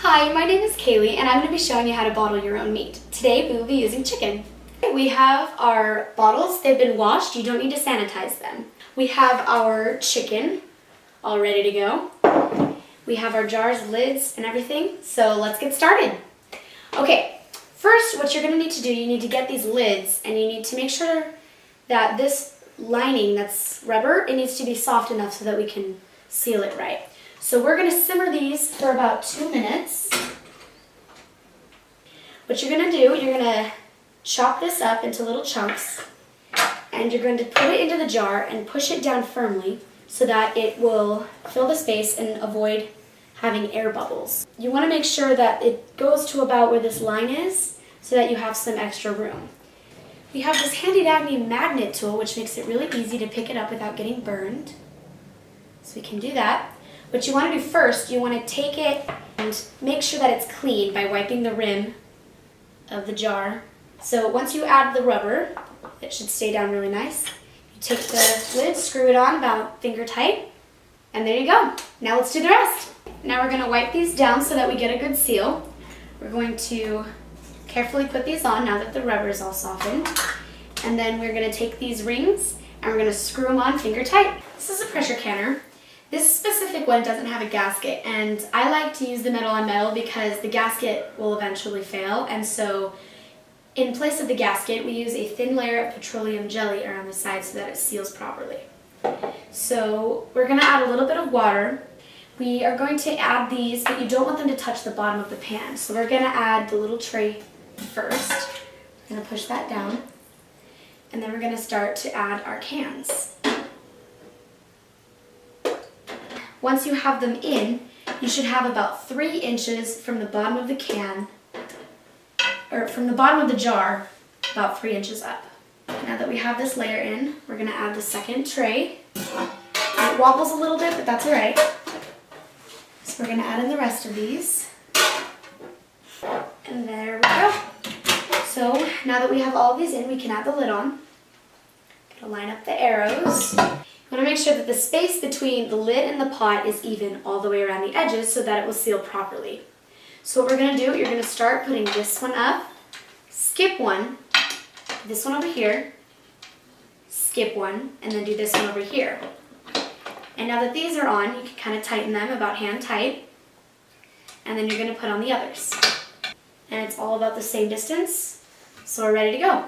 Hi, my name is Kaylee and I'm going to be showing you how to bottle your own meat. Today we will be using chicken. We have our bottles, they've been washed, you don't need to sanitize them. We have our chicken all ready to go. We have our jars, lids, and everything, so let's get started. Okay, first what you're going to need to do, you need to get these lids and you need to make sure that this lining that's rubber, it needs to be soft enough so that we can seal it right. So we're going to simmer these for about 2 minutes. What you're going to do, you're going to chop this up into little chunks and you're going to put it into the jar and push it down firmly so that it will fill the space and avoid having air bubbles. You want to make sure that it goes to about where this line is so that you have some extra room. We have this handy dandy magnet tool which makes it really easy to pick it up without getting burned. So we can do that. What you want to do first, you want to take it and make sure that it's clean by wiping the rim of the jar. So once you add the rubber, it should stay down really nice. You take the lid, screw it on about finger tight, and there you go. Now let's do the rest. Now we're going to wipe these down so that we get a good seal. We're going to carefully put these on now that the rubber is all softened. And then we're going to take these rings and we're going to screw them on finger tight. This is a pressure canner. This specific one doesn't have a gasket, and I like to use the metal on metal because the gasket will eventually fail, and so in place of the gasket we use a thin layer of petroleum jelly around the side so that it seals properly. So we're going to add a little bit of water. We are going to add these, but you don't want them to touch the bottom of the pan, so we're going to add the little tray first. We're going to push that down, and then we're going to start to add our cans. Once you have them in, you should have about 3 inches from the bottom of the can, or from the bottom of the jar, about 3 inches up. Now that we have this layer in, we're going to add the second tray. It wobbles a little bit, but that's alright. So we're going to add in the rest of these. And there we go. So now that we have all of these in, we can add the lid on. Gonna line up the arrows. You want to make sure that the space between the lid and the pot is even all the way around the edges so that it will seal properly. So what we're going to do, you're going to start putting this one up, skip one, this one over here, skip one, and then do this one over here. And now that these are on, you can kind of tighten them about hand tight, and then you're going to put on the others. And it's all about the same distance, so we're ready to go.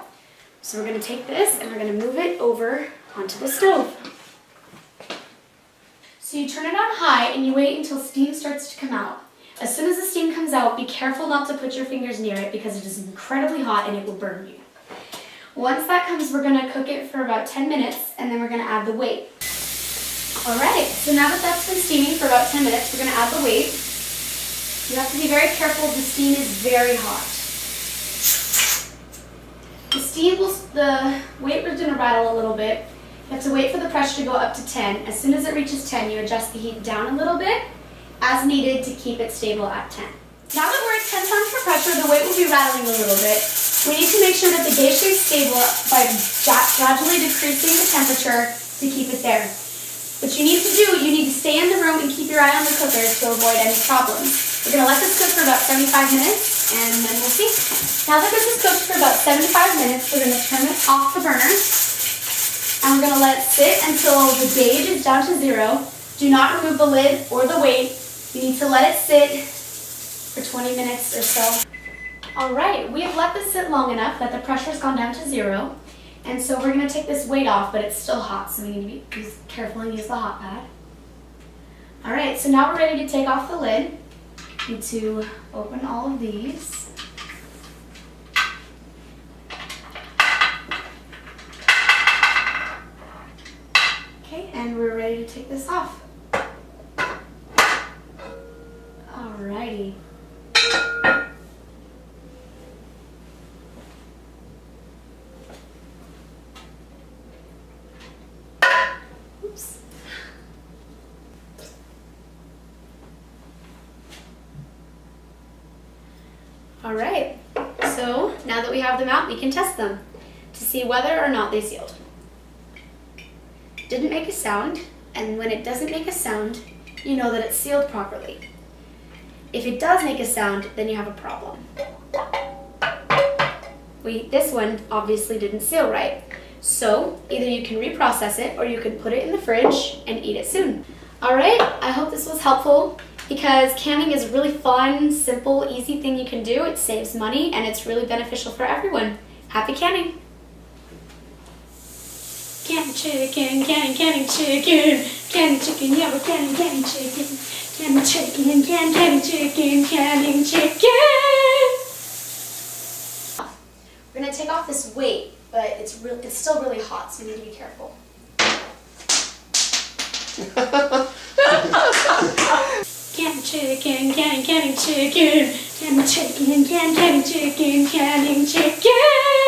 So we're going to take this and we're going to move it over onto the stove. So you turn it on high and you wait until steam starts to come out. As soon as the steam comes out, be careful not to put your fingers near it because it is incredibly hot and it will burn you. Once that comes, we're going to cook it for about 10 minutes and then we're going to add the weight. Alright, so now that that's been steaming for about 10 minutes, we're going to add the weight. You have to be very careful, the steam is very hot. The weight is going to rattle a little bit. You have to wait for the pressure to go up to 10. As soon as it reaches 10, you adjust the heat down a little bit as needed to keep it stable at 10. Now that we're at 10 pounds per pressure, the weight will be rattling a little bit. We need to make sure that the gauge stays stable by gradually decreasing the temperature to keep it there. What you need to do, you need to stay in the room and keep your eye on the cooker to avoid any problems. We're going to let this cook for about 75 minutes and then we'll see. Now that this is cooked for about 75 minutes, we're going to turn it off the burner. And we're going to let it sit until the gauge is down to 0. Do not remove the lid or the weight. You need to let it sit for 20 minutes or so. Alright, we have let this sit long enough that the pressure has gone down to 0. And so we're going to take this weight off, but it's still hot, so we need to be careful and use the hot pad. Alright, so now we're ready to take off the lid. You need to open all of these. And we're ready to take this off. Alrighty. Oops. Alright, so now that we have them out, we can test them to see whether or not they sealed. Didn't make a sound, and when it doesn't make a sound, you know that it's sealed properly. If it does make a sound, then you have a problem. This one obviously didn't seal right. So either you can reprocess it or you can put it in the fridge and eat it soon. All right, I hope this was helpful because canning is a really fun, simple, easy thing you can do. It saves money and it's really beneficial for everyone. Happy canning. Canning chicken, canning chicken, canning chicken, yeah, we're canning chicken, canning chicken, canning chicken, canning chicken. We're gonna take off this weight, but it's still really hot, so we need to be careful. Canning chicken, canning chicken, canning chicken, canning chicken, canning chicken.